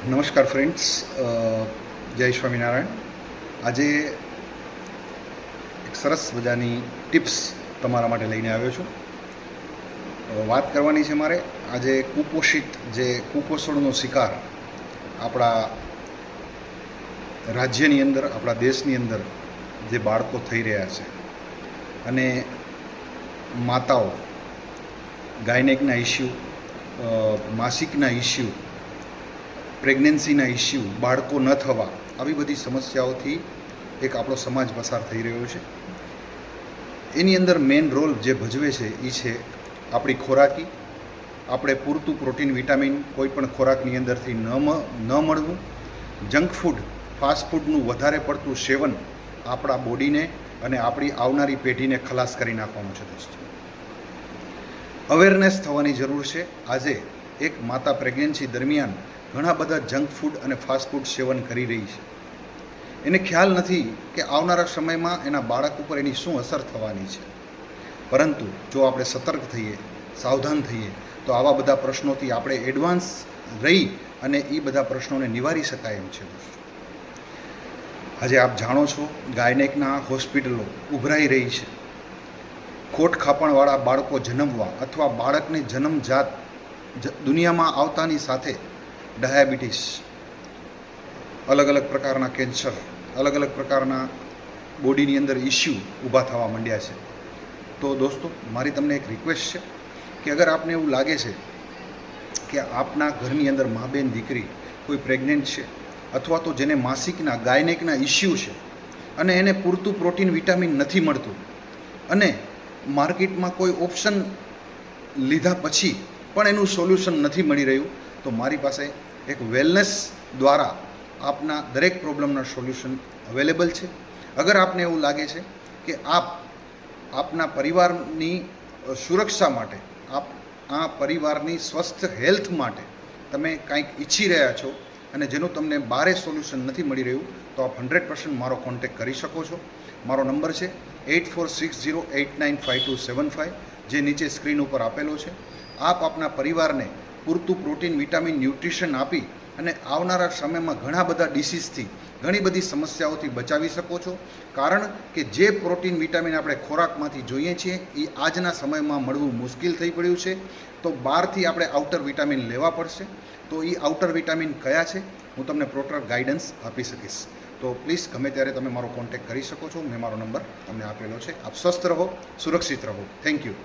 નમસ્કાર ફ્રેન્ડ્સ, જય સ્વામિનારાયણ. આજે એક સરસ મજાની ટિપ્સ તમારા માટે લઈને આવ્યો છું. વાત કરવાની છે મારે આજે કુપોષણનો શિકાર આપણા રાજ્યની અંદર, આપણા દેશની અંદર જે બાળકો થઈ રહ્યા છે અને માતાઓ ગાયનેકના ઇસ્યુ, માસિકના ઇસ્યુ, પ્રેગ્નન્સીના ઇસ્યુ, બાળકો ન થવા, આવી બધી સમસ્યાઓથી એક આપણો સમાજ પસાર થઈ રહ્યો છે. એની અંદર મેઇન રોલ જે ભજવે છે એ છે આપણી ખોરાકી. આપણે પૂરતું પ્રોટીન, વિટામિન કોઈ પણ ખોરાકની અંદરથી ન મળવું. જંક ફૂડ, ફાસ્ટ ફૂડનું વધારે પડતું સેવન આપણા બોડીને અને આપણી આવનારી પેઢીને ખલાસ કરી નાખવાનું છે. દોસ્તો, અવેરનેસ થવાની જરૂર છે. આજે એક માતા પ્રેગ્નન્સી દરમિયાન ઘણા બધા જંક ફૂડ અને ફાસ્ટ ફૂડ સેવન કરી રહી છે. એને ખ્યાલ નથી કે આવનારા સમયમાં એના બાળક ઉપર એની શું અસર થવાની છે. પરંતુ જો આપણે સતર્ક થઈએ, સાવધાન થઈએ, તો આવા બધા પ્રશ્નોથી આપણે એડવાન્સ રહી અને એ બધા પ્રશ્નોને નિવારી શકાય એમ છે. આજે આપ જાણો છો, ગાયનેકના હોસ્પિટલો ઉભરાઈ રહી છે. ખોટ ખાપણવાળા બાળકો જન્મવા અથવા બાળકને જન્મજાત દુનિયામાં આવતાની સાથે ડાયાબિટીસ, અલગ અલગ પ્રકારના કેન્સર, અલગ અલગ પ્રકારના બોડીની અંદર ઇસ્યુ ઊભા થવા માંડ્યા છે. તો દોસ્તો, મારી તમને એક રિક્વેસ્ટ છે કે અગર આપને એવું લાગે છે કે આપના ઘરની અંદર મા બેન દીકરી કોઈ પ્રેગ્નન્ટ છે અથવા તો જેને માસિકના, ગાયનેકના ઇસ્યુ છે અને એને પૂરતું પ્રોટીન, વિટામિન નથી મળતું અને માર્કેટમાં કોઈ ઓપ્શન લીધા પછી પણ એનું સોલ્યુશન નથી મળી રહ્યું, તો મારી પાસે એક વેલનેસ દ્વારા આપના દરેક પ્રોબ્લેમના સોલ્યુશન અવેલેબલ છે. અગર આપને એવું લાગે છે કે આપના પરિવારની સુરક્ષા માટે, આ પરિવારની સ્વસ્થ હેલ્થ માટે તમે કંઈક ઈચ્છી રહ્યા છો અને જેનું તમને બારે સોલ્યુશન નથી મળી રહ્યું, તો આપ 100% મારો કોન્ટેક્ટ કરી શકો છો. મારો નંબર છે 8460895275, જે નીચે સ્ક્રીન ઉપર આપેલો છે. આપ આપના પરિવારને પૂરતું પ્રોટીન, વિટામિન, ન્યુટ્રિશન આપી અને આવનારા સમયમાં ઘણા બધા ડિસીઝથી, ઘણી બધી સમસ્યાઓથી બચાવી શકો છો. કારણ કે જે પ્રોટીન, વિટામિન આપણે ખોરાકમાંથી જોઈએ છીએ એ આજના સમયમાં મળવું મુશ્કેલ થઈ પડ્યું છે. તો બહારથી આપણે આઉટર વિટામિન લેવા પડશે. તો એ આઉટર વિટામિન કયા છે હું તમને પ્રોપર ગાઈડન્સ આપી શકીશ. તો પ્લીઝ ગમે ત્યારે તમે મારો કોન્ટેક્ટ કરી શકો છો. મેં મારો નંબર તમને આપેલો છે. આપ સ્વસ્થ રહો, સુરક્ષિત રહો. Thank you.